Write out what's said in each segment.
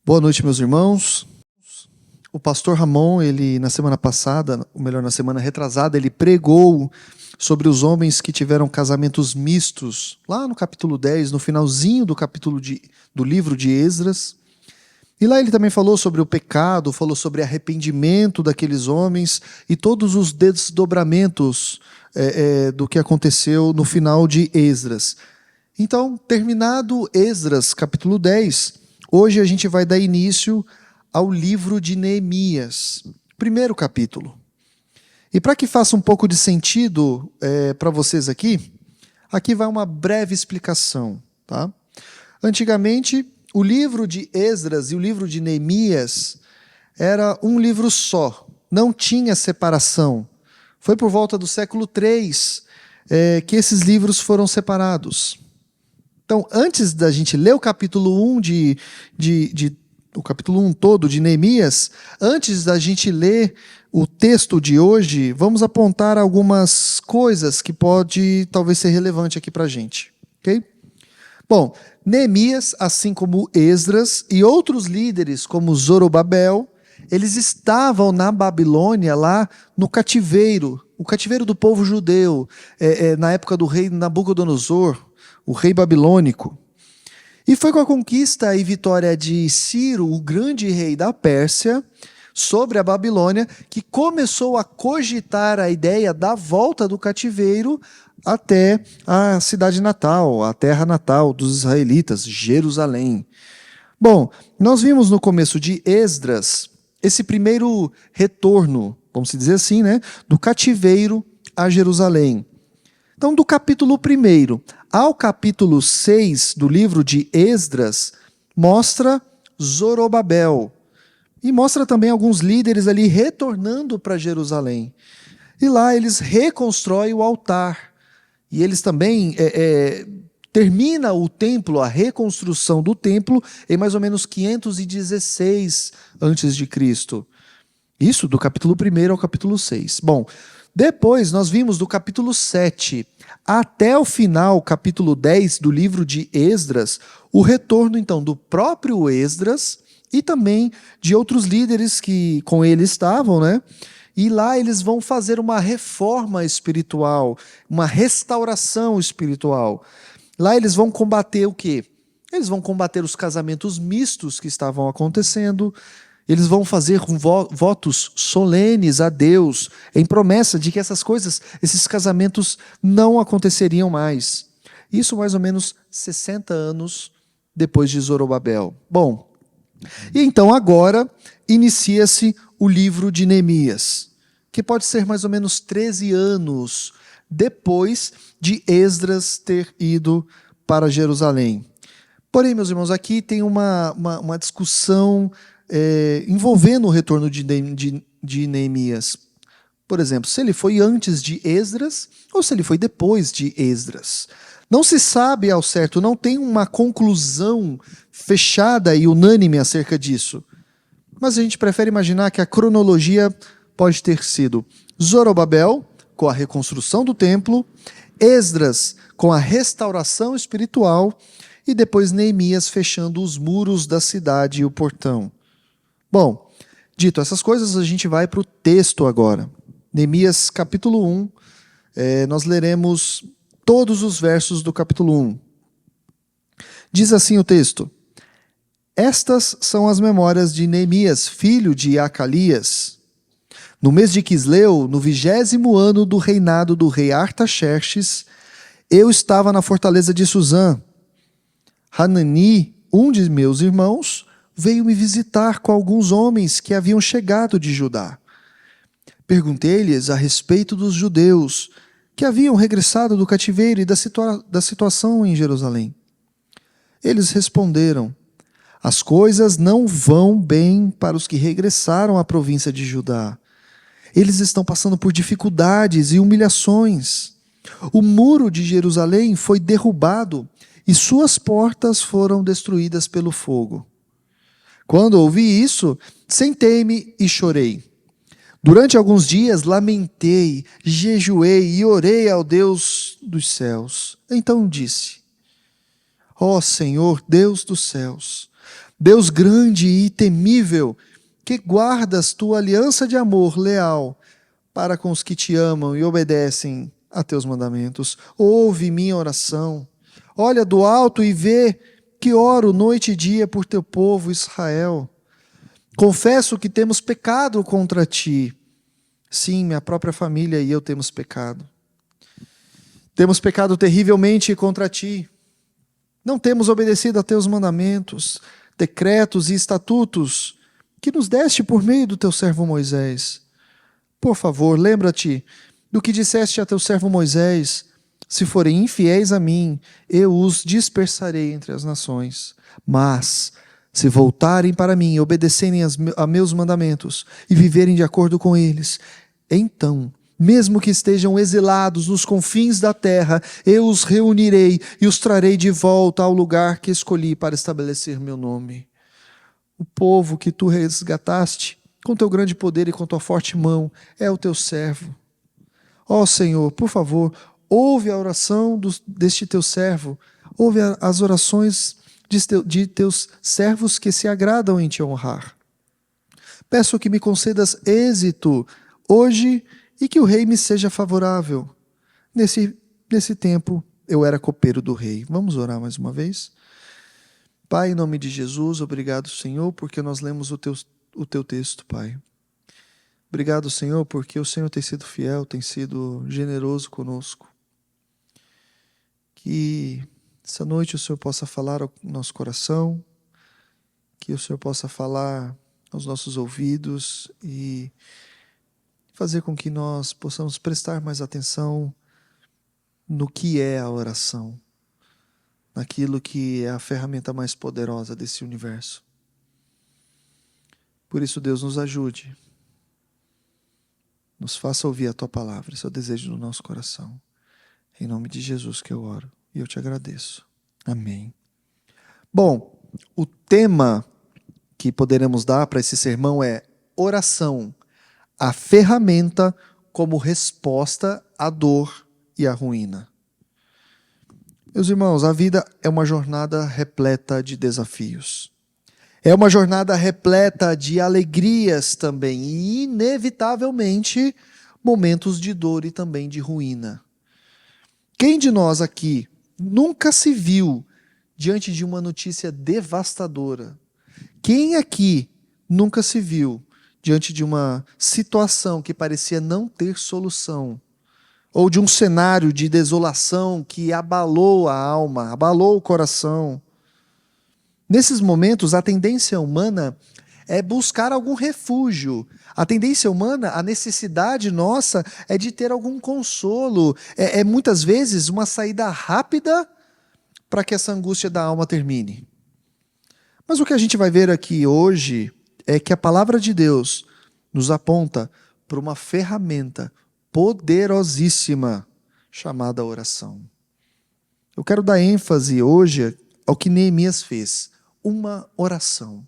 Boa noite, meus irmãos. O pastor Ramon, ele na semana passada, ou melhor, na semana retrasada, ele pregou sobre os homens que tiveram casamentos mistos, lá no capítulo 10, no finalzinho do do livro de Esdras. E lá ele também falou sobre o pecado, falou sobre arrependimento daqueles homens e todos os desdobramentos do que aconteceu no final de Esdras. Então, terminado Esdras, capítulo 10, hoje a gente vai dar início ao livro de Neemias, primeiro capítulo. E para que faça um pouco de sentido para vocês aqui vai uma breve explicação. Tá? Antigamente, o livro de Esdras e o livro de Neemias era um livro só, não tinha separação. Foi por volta do século III que esses livros foram separados. Então, antes da gente ler o capítulo 1 o capítulo 1 todo de Neemias, antes da gente ler o texto de hoje, vamos apontar algumas coisas que pode talvez ser relevante aqui para a gente. Ok? Bom, Neemias, assim como Esdras e outros líderes como Zorobabel, eles estavam na Babilônia, lá no cativeiro, o cativeiro do povo judeu, na época do rei Nabucodonosor, o rei babilônico. E foi com a conquista e vitória de Ciro, o grande rei da Pérsia, sobre a Babilônia, que começou a cogitar a ideia da volta do cativeiro até a cidade natal, a terra natal dos israelitas, Jerusalém. Bom, nós vimos no começo de Esdras esse primeiro retorno, vamos dizer assim, né, do cativeiro a Jerusalém. Então, do capítulo 1 ao capítulo 6 do livro de Esdras, mostra Zorobabel. E mostra também alguns líderes ali retornando para Jerusalém. E lá eles reconstroem o altar. E eles também termina o templo, a reconstrução do templo, em mais ou menos 516 a.C. Isso do capítulo 1 ao capítulo 6. Bom, depois nós vimos do capítulo 7 até o final, capítulo 10 do livro de Esdras, o retorno então do próprio Esdras e também de outros líderes que com ele estavam, né? E lá eles vão fazer uma reforma espiritual, uma restauração espiritual. Lá eles vão combater o quê? Eles vão combater os casamentos mistos que estavam acontecendo. Eles vão fazer votos solenes a Deus, em promessa de que essas coisas, esses casamentos não aconteceriam mais. Isso mais ou menos 60 anos depois de Zorobabel. Bom, e então agora inicia-se o livro de Neemias, que pode ser mais ou menos 13 anos depois de Esdras ter ido para Jerusalém. Porém, meus irmãos, aqui tem uma discussão envolvendo o retorno de Neemias. Por exemplo, se ele foi antes de Esdras ou se ele foi depois de Esdras. Não se sabe ao certo, não tem uma conclusão fechada e unânime acerca disso. Mas a gente prefere imaginar que a cronologia pode ter sido Zorobabel, com a reconstrução do templo, Esdras, com a restauração espiritual, e depois Neemias fechando os muros da cidade e o portão. Bom, dito essas coisas, a gente vai para o texto agora. Neemias capítulo 1, nós leremos todos os versos do capítulo 1. Diz assim o texto: Estas são as memórias de Neemias, filho de Acalias. No mês de Quisleu, no 20º ano do reinado do rei Artaxerxes, eu estava na fortaleza de Suzã. Hanani, um de meus irmãos, veio me visitar com alguns homens que haviam chegado de Judá. Perguntei-lhes a respeito dos judeus que haviam regressado do cativeiro e da situação em Jerusalém. Eles responderam: As coisas não vão bem para os que regressaram à província de Judá. Eles estão passando por dificuldades e humilhações. O muro de Jerusalém foi derrubado e suas portas foram destruídas pelo fogo. Quando ouvi isso, sentei-me e chorei. Durante alguns dias lamentei, jejuei e orei ao Deus dos céus. Então disse: Ó Senhor, Deus dos céus, Deus grande e temível, que guardas tua aliança de amor leal para com os que te amam e obedecem a teus mandamentos. Ouve minha oração. Olha do alto e vê que oro noite e dia por teu povo Israel. Confesso que temos pecado contra ti. Sim, minha própria família e eu temos pecado. Temos pecado terrivelmente contra ti. Não temos obedecido a teus mandamentos, decretos e estatutos que nos deste por meio do teu servo Moisés. Por favor, lembra-te do que disseste a teu servo Moisés: se forem infiéis a mim, eu os dispersarei entre as nações. Mas, se voltarem para mim e obedecerem a meus mandamentos e viverem de acordo com eles, então, mesmo que estejam exilados nos confins da terra, eu os reunirei e os trarei de volta ao lugar que escolhi para estabelecer meu nome. O povo que tu resgataste, com teu grande poder e com tua forte mão, é o teu servo. Ó Senhor, por favor, ouve a oração deste teu servo, ouve as orações de teus servos que se agradam em te honrar. Peço que me concedas êxito hoje e que o rei me seja favorável. Nesse tempo, eu era copeiro do rei. Vamos orar mais uma vez? Pai, em nome de Jesus, obrigado, Senhor, porque nós lemos o teu texto, Pai. Obrigado, Senhor, porque o Senhor tem sido fiel, tem sido generoso conosco. Que essa noite o Senhor possa falar ao nosso coração, que o Senhor possa falar aos nossos ouvidos e fazer com que nós possamos prestar mais atenção no que é a oração, naquilo que é a ferramenta mais poderosa desse universo. Por isso, Deus, nos ajude, nos faça ouvir a Tua palavra, esse é o desejo do nosso coração. Em nome de Jesus que eu oro e eu te agradeço. Amém. Bom, o tema que poderemos dar para esse sermão é oração, a ferramenta como resposta à dor e à ruína. Meus irmãos, a vida é uma jornada repleta de desafios. É uma jornada repleta de alegrias também e, inevitavelmente, momentos de dor e também de ruína. Quem de nós aqui nunca se viu diante de uma notícia devastadora? Quem aqui nunca se viu diante de uma situação que parecia não ter solução? Ou de um cenário de desolação que abalou a alma, abalou o coração? Nesses momentos, a tendência humana é buscar algum refúgio. A tendência humana, a necessidade nossa é de ter algum consolo. É muitas vezes uma saída rápida para que essa angústia da alma termine. Mas o que a gente vai ver aqui hoje é que a palavra de Deus nos aponta para uma ferramenta poderosíssima chamada oração. Eu quero dar ênfase hoje ao que Neemias fez. Uma oração.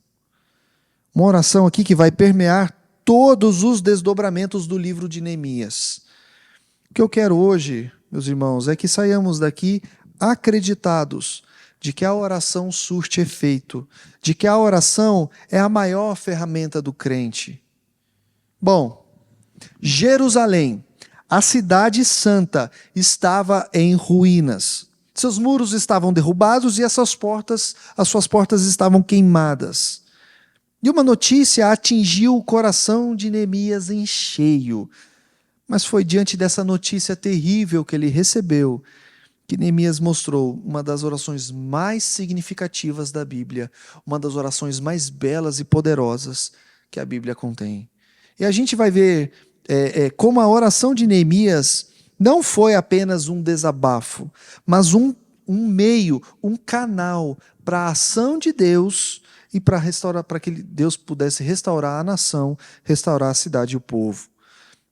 Uma oração aqui que vai permear todos os desdobramentos do livro de Neemias. O que eu quero hoje, meus irmãos, é que saiamos daqui acreditados de que a oração surte efeito, de que a oração é a maior ferramenta do crente. Bom, Jerusalém, a cidade santa, estava em ruínas. Seus muros estavam derrubados e as suas portas estavam queimadas. E uma notícia atingiu o coração de Neemias em cheio. Mas foi diante dessa notícia terrível que ele recebeu que Neemias mostrou uma das orações mais significativas da Bíblia, uma das orações mais belas e poderosas que a Bíblia contém. E a gente vai ver como a oração de Neemias não foi apenas um desabafo, mas um meio, um canal para a ação de Deus e para que Deus pudesse restaurar a nação, restaurar a cidade e o povo.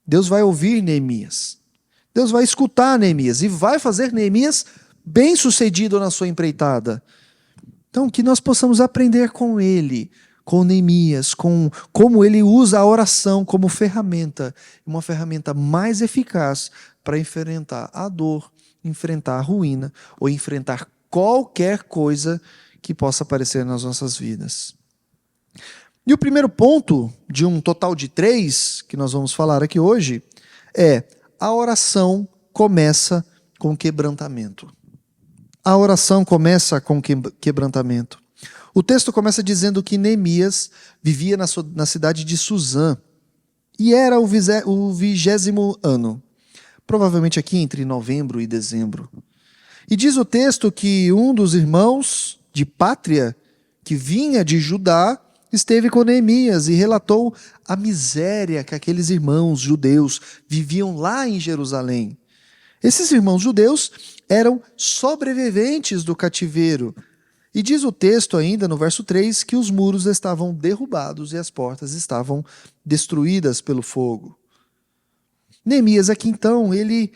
Deus vai ouvir Neemias. Deus vai escutar Neemias e vai fazer Neemias bem-sucedido na sua empreitada. Então, que nós possamos aprender com ele, com Neemias, com como ele usa a oração como ferramenta, uma ferramenta mais eficaz para enfrentar a dor, enfrentar a ruína ou enfrentar qualquer coisa que possa aparecer nas nossas vidas. E o primeiro ponto, de um total de 3, que nós vamos falar aqui hoje, é: a oração começa com quebrantamento. A oração começa com quebrantamento. O texto começa dizendo que Neemias vivia na cidade de Suzã, e era o 20º ano, provavelmente aqui entre novembro e dezembro. E diz o texto que um dos irmãos de pátria, que vinha de Judá, esteve com Neemias e relatou a miséria que aqueles irmãos judeus viviam lá em Jerusalém. Esses irmãos judeus eram sobreviventes do cativeiro. E diz o texto ainda, no verso 3, que os muros estavam derrubados e as portas estavam destruídas pelo fogo. Neemias aqui então, ele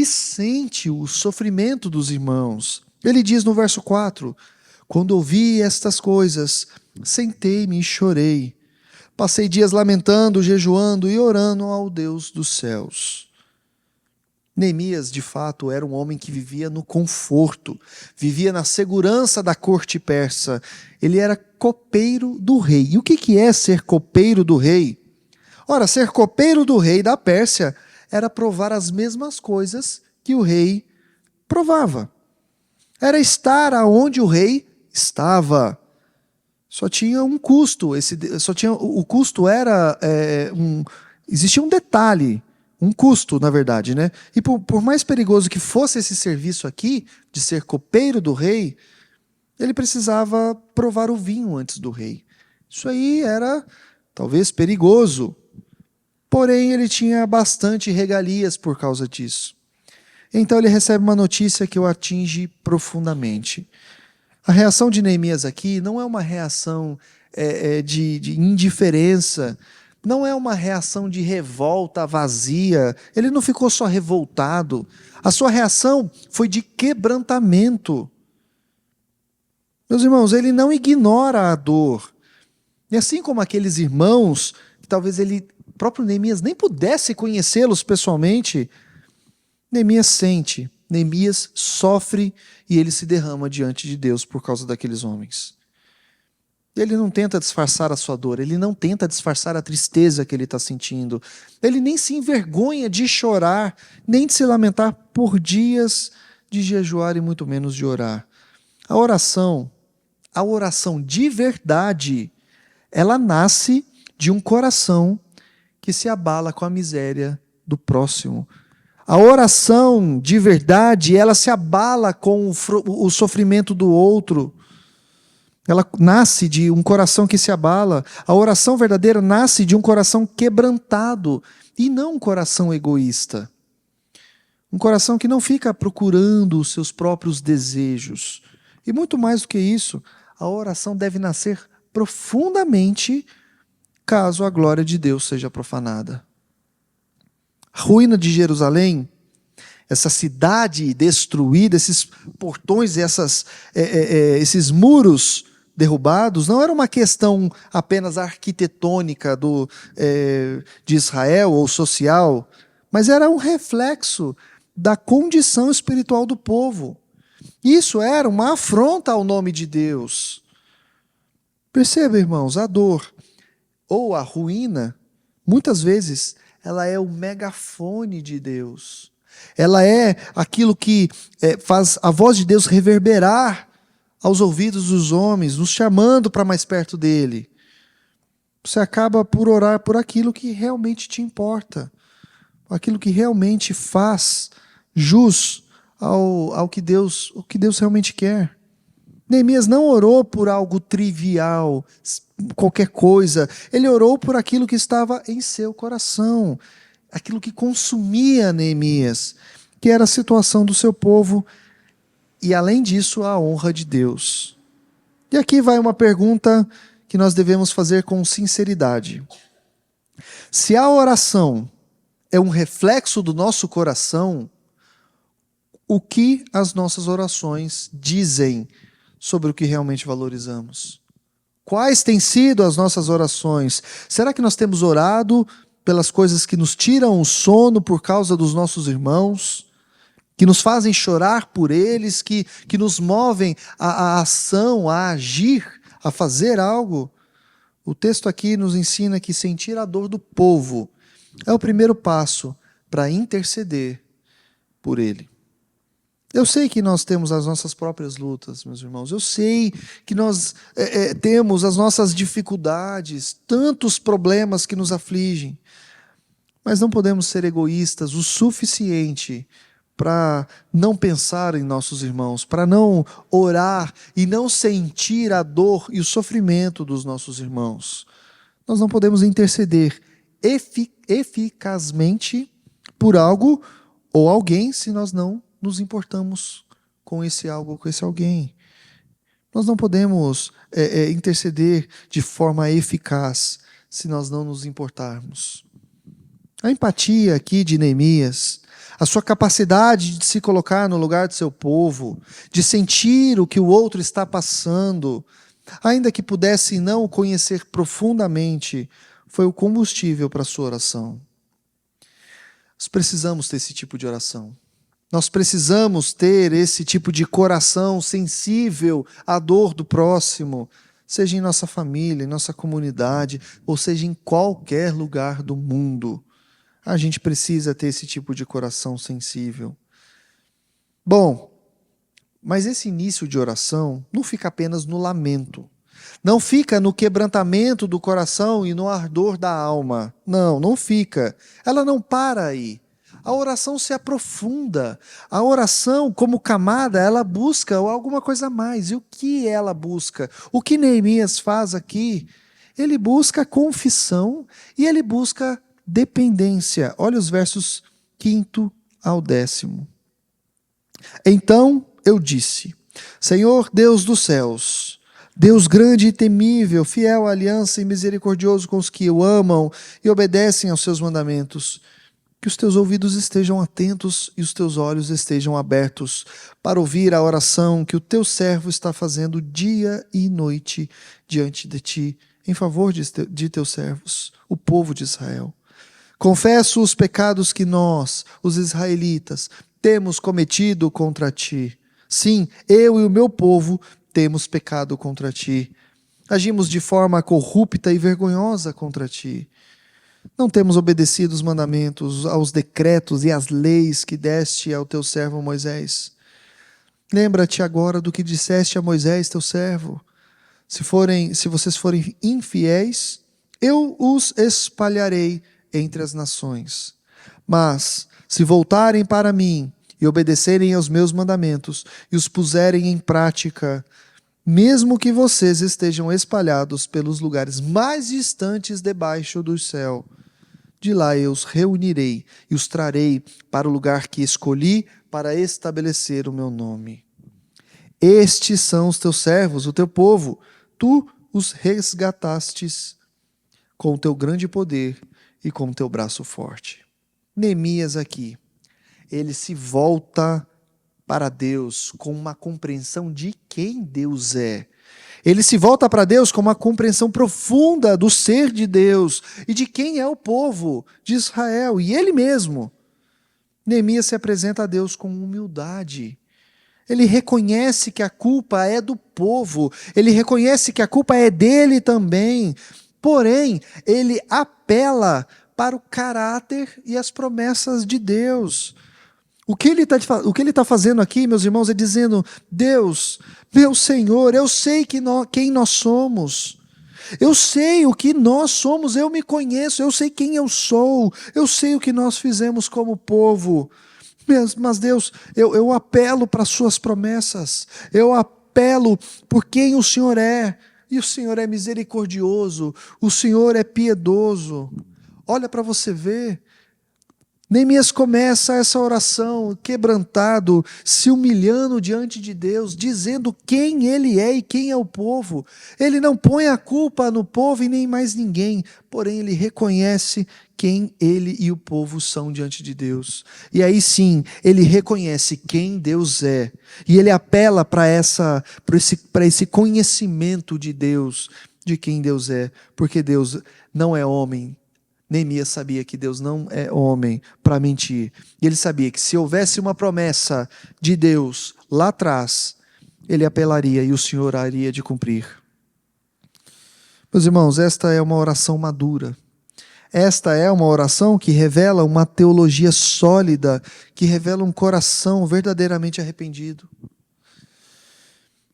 sente o sofrimento dos irmãos. Ele diz no verso 4, quando ouvi estas coisas, sentei-me e chorei. Passei dias lamentando, jejuando e orando ao Deus dos céus. Neemias, de fato, era um homem que vivia no conforto, vivia na segurança da corte persa. Ele era copeiro do rei. E o que é ser copeiro do rei? Ora, ser copeiro do rei da Pérsia era provar as mesmas coisas que o rei provava. Era estar aonde o rei estava. Só tinha um custo. O custo era existia um detalhe. Um custo, na verdade, né? E por mais perigoso que fosse esse serviço aqui, de ser copeiro do rei, ele precisava provar o vinho antes do rei. Isso aí era, talvez, perigoso. Porém, ele tinha bastante regalias por causa disso. Então, ele recebe uma notícia que o atinge profundamente. A reação de Neemias aqui não é uma reação de indiferença, não é uma reação de revolta vazia. Ele não ficou só revoltado. A sua reação foi de quebrantamento. Meus irmãos, ele não ignora a dor. E assim como aqueles irmãos, que talvez próprio Neemias nem pudesse conhecê-los pessoalmente, Neemias sente, Neemias sofre e ele se derrama diante de Deus por causa daqueles homens. Ele não tenta disfarçar a sua dor, ele não tenta disfarçar a tristeza que ele está sentindo. Ele nem se envergonha de chorar, nem de se lamentar por dias de jejuar e muito menos de orar. A oração de verdade, ela nasce de um coração que se abala com a miséria do próximo. A oração de verdade, ela se abala com o sofrimento do outro. Ela nasce de um coração que se abala. A oração verdadeira nasce de um coração quebrantado e não um coração egoísta. Um coração que não fica procurando os seus próprios desejos. E muito mais do que isso, a oração deve nascer profundamente caso a glória de Deus seja profanada. A ruína de Jerusalém, essa cidade destruída, esses portões, esses muros derrubados, não era uma questão apenas arquitetônica de Israel ou social, mas era um reflexo da condição espiritual do povo. Isso era uma afronta ao nome de Deus. Perceba, irmãos, a dor ou a ruína, muitas vezes, ela é o megafone de Deus. Ela é aquilo que faz a voz de Deus reverberar aos ouvidos dos homens, nos chamando para mais perto dele. Você acaba por orar por aquilo que realmente te importa, aquilo que realmente faz jus ao que Deus realmente quer. Neemias não orou por algo trivial, qualquer coisa. Ele orou por aquilo que estava em seu coração, aquilo que consumia Neemias, que era a situação do seu povo e, além disso, a honra de Deus. E aqui vai uma pergunta que nós devemos fazer com sinceridade. Se a oração é um reflexo do nosso coração, o que as nossas orações dizem sobre o que realmente valorizamos? Quais têm sido as nossas orações? Será que nós temos orado pelas coisas que nos tiram o sono por causa dos nossos irmãos, que nos fazem chorar por eles, que nos movem à ação, a agir, a fazer algo? O texto aqui nos ensina que sentir a dor do povo é o primeiro passo para interceder por ele. Eu sei que nós temos as nossas próprias lutas, meus irmãos. Eu sei que nós temos as nossas dificuldades, tantos problemas que nos afligem. Mas não podemos ser egoístas o suficiente para não pensar em nossos irmãos, para não orar e não sentir a dor e o sofrimento dos nossos irmãos. Nós não podemos interceder eficazmente por algo ou alguém se nós não nos importamos com esse algo, com esse alguém. Nós não podemos interceder de forma eficaz se nós não nos importarmos. A empatia aqui de Neemias, a sua capacidade de se colocar no lugar do seu povo, de sentir o que o outro está passando, ainda que pudesse não o conhecer profundamente, foi o combustível para a sua oração. Nós precisamos ter esse tipo de oração. Nós precisamos ter esse tipo de coração sensível à dor do próximo, seja em nossa família, em nossa comunidade, ou seja em qualquer lugar do mundo. A gente precisa ter esse tipo de coração sensível. Bom, mas esse início de oração não fica apenas no lamento. Não fica no quebrantamento do coração e no ardor da alma. Não, não fica. Ela não para aí. A oração se aprofunda. A oração, como camada, ela busca alguma coisa a mais. E o que ela busca? O que Neemias faz aqui? Ele busca confissão e ele busca dependência. Olha os versos 5 ao 10. Então eu disse: Senhor Deus dos céus, Deus grande e temível, fiel à aliança e misericordioso com os que o amam e obedecem aos seus mandamentos, que os teus ouvidos estejam atentos e os teus olhos estejam abertos para ouvir a oração que o teu servo está fazendo dia e noite diante de ti, em favor de teus servos, o povo de Israel. Confesso os pecados que nós, os israelitas, temos cometido contra ti. Sim, eu e o meu povo temos pecado contra ti. Agimos de forma corrupta e vergonhosa contra ti. Não temos obedecido os mandamentos, aos decretos e às leis que deste ao teu servo Moisés. Lembra-te agora do que disseste a Moisés, teu servo. Se vocês forem infiéis, eu os espalharei entre as nações. Mas, se voltarem para mim e obedecerem aos meus mandamentos e os puserem em prática, mesmo que vocês estejam espalhados pelos lugares mais distantes debaixo do céu, de lá eu os reunirei e os trarei para o lugar que escolhi para estabelecer o meu nome. Estes são os teus servos, o teu povo. Tu os resgatastes com o teu grande poder e com o teu braço forte. Neemias aqui, ele se volta para Deus com uma compreensão de quem Deus é. Ele se volta para Deus com uma compreensão profunda do ser de Deus e de quem é o povo de Israel e ele mesmo. Neemias se apresenta a Deus com humildade. Ele reconhece que a culpa é do povo, ele reconhece que a culpa é dele também. Porém, ele apela para o caráter e as promessas de Deus. O que ele está fazendo aqui, meus irmãos, é dizendo: Deus, meu Senhor, eu sei quem nós somos. Eu sei o que nós somos, eu me conheço, eu sei quem eu sou, eu sei o que nós fizemos como povo. Mas Deus, eu apelo para as suas promessas, eu apelo por quem o Senhor é. E o Senhor é misericordioso, o Senhor é piedoso. Olha para você ver. Neemias começa essa oração quebrantado, se humilhando diante de Deus, dizendo quem ele é e quem é o povo. Ele não põe a culpa no povo e nem mais ninguém, porém ele reconhece quem ele e o povo são diante de Deus. E aí sim, ele reconhece quem Deus é. E ele apela para esse conhecimento de Deus, de quem Deus é, porque Deus não é homem. Neemias sabia que Deus não é homem para mentir. E ele sabia que se houvesse uma promessa de Deus lá atrás, ele apelaria e o Senhor haria de cumprir. Meus irmãos, esta é uma oração madura. Esta é uma oração que revela uma teologia sólida, que revela um coração verdadeiramente arrependido.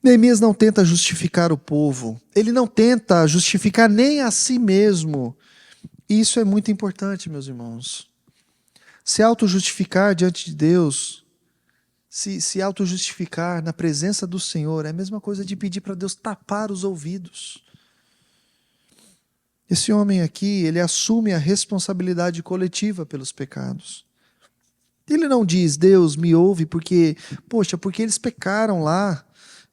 Neemias não tenta justificar o povo, ele não tenta justificar nem a si mesmo. E isso é muito importante, meus irmãos. Se auto-justificar diante de Deus, se auto-justificar na presença do Senhor, é a mesma coisa de pedir para Deus tapar os ouvidos. Esse homem aqui, ele assume a responsabilidade coletiva pelos pecados. Ele não diz, Deus me ouve porque eles pecaram lá.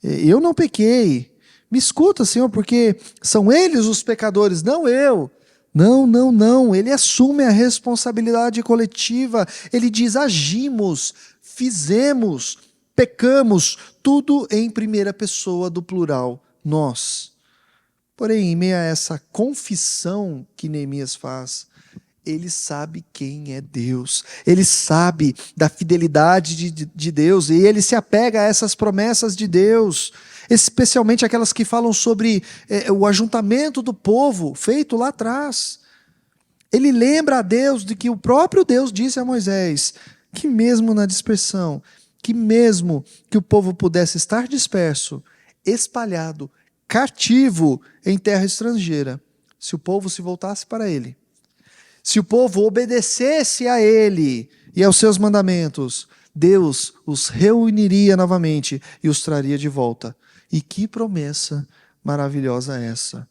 Eu não pequei. Me escuta, Senhor, porque são eles os pecadores, não eu. Não. Ele assume a responsabilidade coletiva. Ele diz, agimos, fizemos, pecamos, tudo em primeira pessoa do plural, nós. Porém, em meio a essa confissão que Neemias faz, ele sabe quem é Deus, ele sabe da fidelidade de Deus, e ele se apega a essas promessas de Deus, especialmente aquelas que falam sobre o ajuntamento do povo feito lá atrás. Ele lembra a Deus de que o próprio Deus disse a Moisés que mesmo na dispersão, que mesmo que o povo pudesse estar disperso, espalhado, cativo em terra estrangeira, se o povo se voltasse para ele, se o povo obedecesse a ele e aos seus mandamentos, Deus os reuniria novamente e os traria de volta. E que promessa maravilhosa é essa!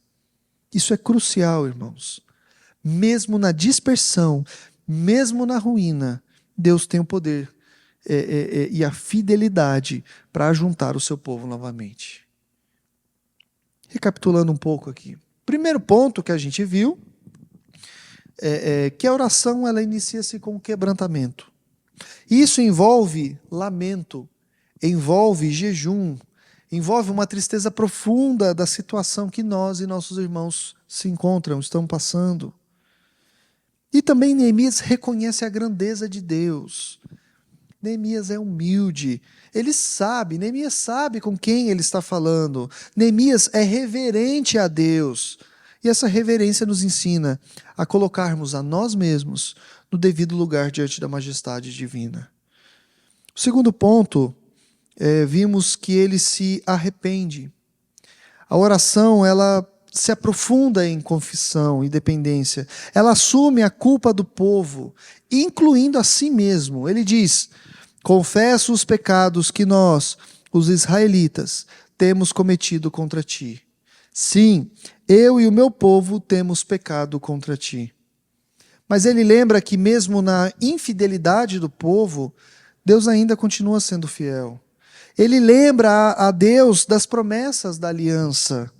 Isso é crucial, irmãos. Mesmo na dispersão, mesmo na ruína, Deus tem o poder e a fidelidade para ajuntar o seu povo novamente. Recapitulando um pouco aqui. Primeiro ponto que a gente viu é que a oração ela inicia-se com quebrantamento. Isso envolve lamento, envolve jejum, envolve uma tristeza profunda da situação que nós e nossos irmãos se encontram, estão passando. E também Neemias reconhece a grandeza de Deus. Neemias é humilde, Neemias sabe com quem ele está falando. Neemias é reverente a Deus. E essa reverência nos ensina a colocarmos a nós mesmos no devido lugar diante da majestade divina. O segundo ponto, vimos que ele se arrepende. A oração, ela se aprofunda em confissão e dependência. Ela assume a culpa do povo, incluindo a si mesmo. Ele diz, confesso os pecados que nós, os israelitas, temos cometido contra ti. Sim, eu e o meu povo temos pecado contra ti. Mas ele lembra que mesmo na infidelidade do povo, Deus ainda continua sendo fiel. Ele lembra a Deus das promessas da aliança.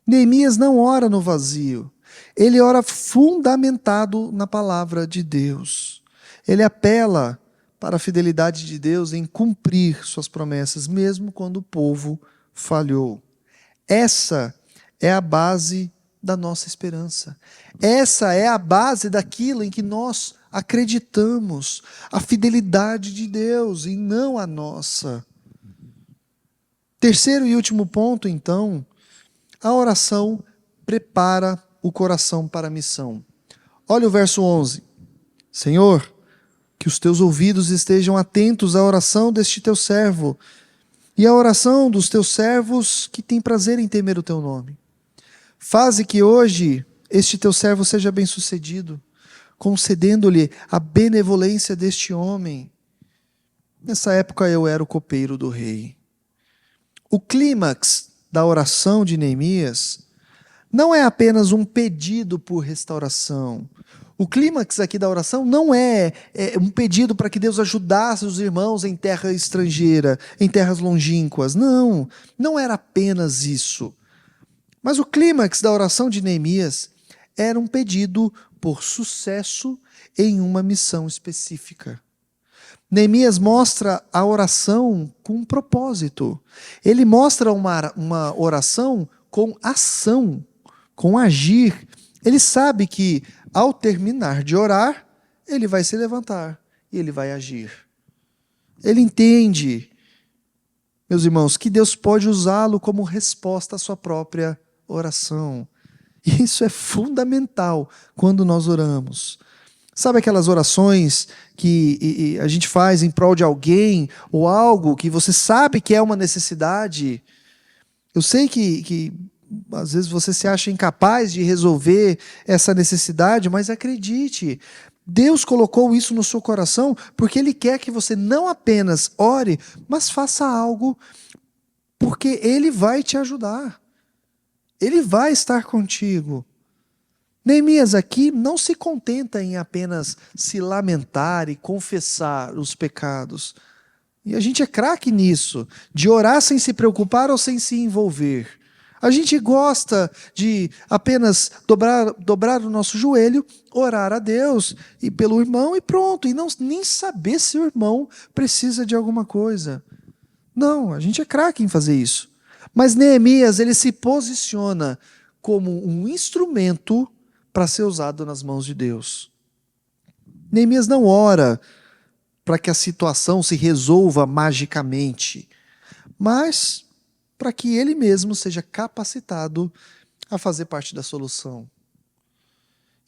Neemias não ora no vazio. Ele ora fundamentado na palavra de Deus. Ele apela para a fidelidade de Deus em cumprir suas promessas, mesmo quando o povo falhou. Essa é a base da nossa esperança. Essa é a base daquilo em que nós acreditamos, a fidelidade de Deus e não a nossa. Terceiro e último ponto, então, a oração prepara o coração para a missão. Olha o verso 11. Senhor, que os teus ouvidos estejam atentos à oração deste teu servo e à oração dos teus servos que têm prazer em temer o teu nome. Faze que hoje este teu servo seja bem-sucedido, concedendo-lhe a benevolência deste homem. Nessa época eu era o copeiro do rei. O clímax da oração de Neemias não é apenas um pedido por restauração. O clímax aqui da oração não é um pedido para que Deus ajudasse os irmãos em terra estrangeira, em terras longínquas. Não era apenas isso. Mas o clímax da oração de Neemias era um pedido por sucesso em uma missão específica. Neemias mostra a oração com um propósito. Ele mostra uma oração com ação, com agir. Ele sabe que, ao terminar de orar, ele vai se levantar e ele vai agir. Ele entende, meus irmãos, que Deus pode usá-lo como resposta à sua própria oração. E isso é fundamental quando nós oramos. Sabe aquelas orações que a gente faz em prol de alguém ou algo que você sabe que é uma necessidade? Eu sei que às vezes você se acha incapaz de resolver essa necessidade, mas acredite, Deus colocou isso no seu coração porque Ele quer que você não apenas ore, mas faça algo, porque Ele vai te ajudar. Ele vai estar contigo. Neemias aqui não se contenta em apenas se lamentar e confessar os pecados. E a gente é craque nisso, de orar sem se preocupar ou sem se envolver. A gente gosta de apenas dobrar o nosso joelho, orar a Deus e pelo irmão e pronto, e não nem saber se o irmão precisa de alguma coisa. Não, a gente é craque em fazer isso. Mas Neemias, ele se posiciona como um instrumento para ser usado nas mãos de Deus. Neemias não ora para que a situação se resolva magicamente, mas para que ele mesmo seja capacitado a fazer parte da solução.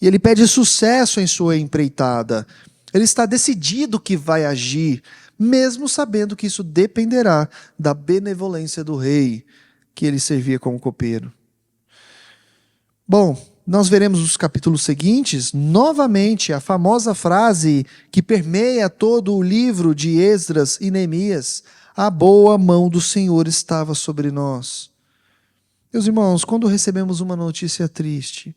E ele pede sucesso em sua empreitada. Ele está decidido que vai agir, mesmo sabendo que isso dependerá da benevolência do rei, que ele servia como copeiro. Bom, nós veremos nos capítulos seguintes, novamente, a famosa frase que permeia todo o livro de Esdras e Neemias: a boa mão do Senhor estava sobre nós. Meus irmãos, quando recebemos uma notícia triste,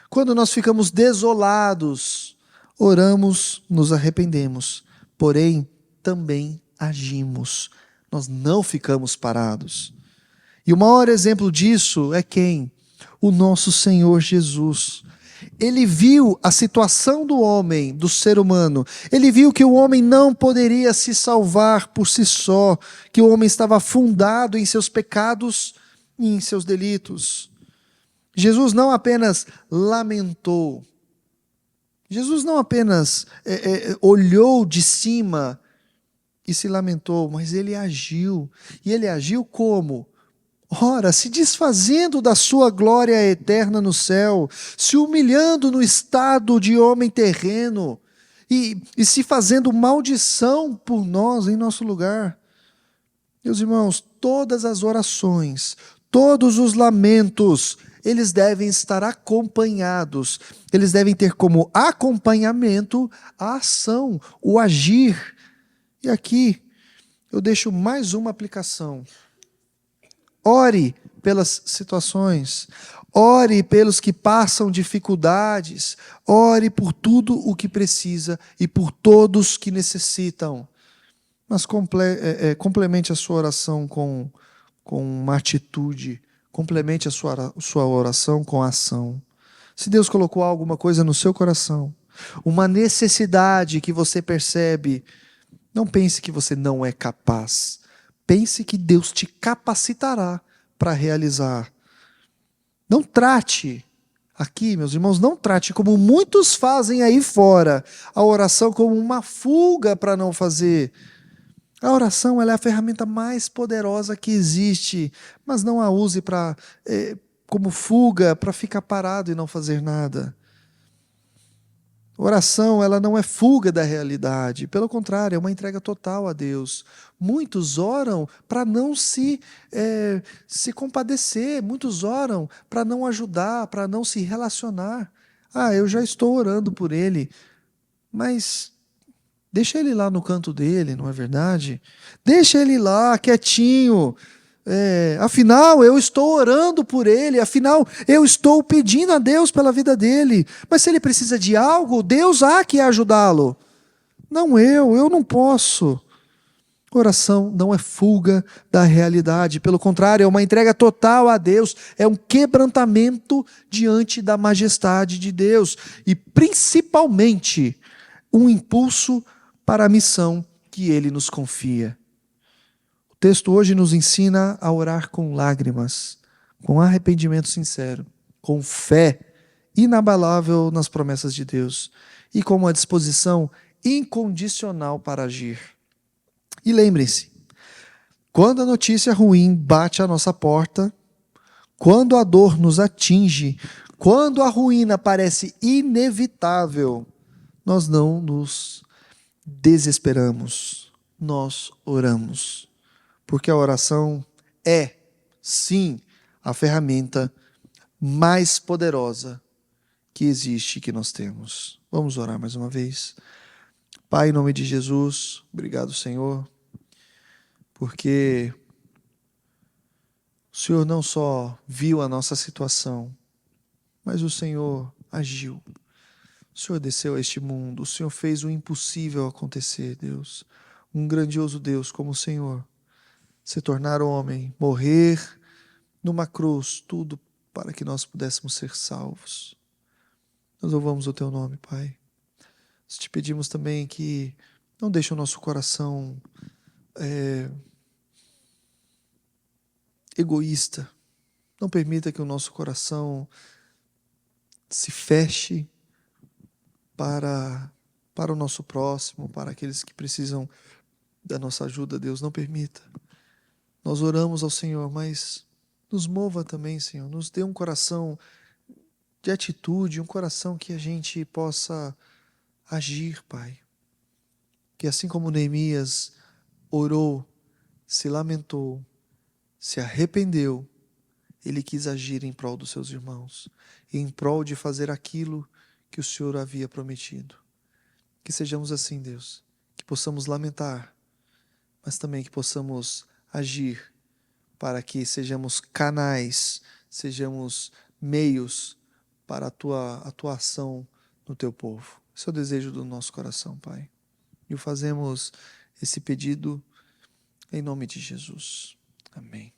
quando nós ficamos desolados, oramos, nos arrependemos, porém, também agimos. Nós não ficamos parados. E o maior exemplo disso é quem? O nosso Senhor Jesus. Ele viu a situação do homem, do ser humano. Ele viu que o homem não poderia se salvar por si só, que o homem estava afundado em seus pecados e em seus delitos. Jesus não apenas lamentou, Jesus não apenas olhou de cima e se lamentou, mas ele agiu. E ele agiu como? Ora, se desfazendo da sua glória eterna no céu, se humilhando no estado de homem terreno e se fazendo maldição por nós em nosso lugar. Meus irmãos, todas as orações, todos os lamentos, eles devem estar acompanhados, eles devem ter como acompanhamento a ação, o agir. E aqui eu deixo mais uma aplicação. Ore pelas situações, ore pelos que passam dificuldades, ore por tudo o que precisa e por todos que necessitam. Mas complemente a sua oração com uma atitude, complemente a sua oração com a ação. Se Deus colocou alguma coisa no seu coração, uma necessidade que você percebe, não pense que você não é capaz. Pense que Deus te capacitará para realizar. Não trate, aqui, meus irmãos, não trate como muitos fazem aí fora, a oração como uma fuga para não fazer. A oração ela é a ferramenta mais poderosa que existe, mas não a use como fuga para ficar parado e não fazer nada. Oração, ela não é fuga da realidade, pelo contrário, é uma entrega total a Deus. Muitos oram para não se compadecer, muitos oram para não ajudar, para não se relacionar. Eu já estou orando por ele, mas deixa ele lá no canto dele, não é verdade? Deixa ele lá, quietinho. Afinal, eu estou orando por ele, afinal, eu estou pedindo a Deus pela vida dele. Mas se ele precisa de algo, Deus há que ajudá-lo. Não eu não posso. Oração não é fuga da realidade, pelo contrário, é uma entrega total a Deus, é um quebrantamento diante da majestade de Deus e, principalmente, um impulso para a missão que ele nos confia. O texto hoje nos ensina a orar com lágrimas, com arrependimento sincero, com fé inabalável nas promessas de Deus e com uma disposição incondicional para agir. E lembrem-se, quando a notícia ruim bate à nossa porta, quando a dor nos atinge, Quando a ruína parece inevitável, nós não nos desesperamos, nós oramos. Porque a oração é, sim, a ferramenta mais poderosa que existe, que nós temos. Vamos orar mais uma vez. Pai, em nome de Jesus, obrigado, Senhor, porque o Senhor não só viu a nossa situação, mas o Senhor agiu. O Senhor desceu a este mundo, o Senhor fez o impossível acontecer, Deus. Um grandioso Deus como o Senhor, se tornar homem, morrer numa cruz, tudo para que nós pudéssemos ser salvos. Nós louvamos o Teu nome, Pai. Nós te pedimos também que não deixe o nosso coração egoísta. Não permita que o nosso coração se feche para o nosso próximo, para aqueles que precisam da nossa ajuda. Deus, não permita. Nós oramos ao Senhor, mas nos mova também, Senhor. Nos dê um coração de atitude, um coração que a gente possa agir, Pai. Que assim como Neemias orou, se lamentou, se arrependeu, ele quis agir em prol dos seus irmãos, em prol de fazer aquilo que o Senhor havia prometido. Que sejamos assim, Deus, que possamos lamentar, mas também que possamos agir para que sejamos canais, sejamos meios para a tua atuação no teu povo. Esse é o desejo do nosso coração, Pai. E o fazemos esse pedido em nome de Jesus. Amém.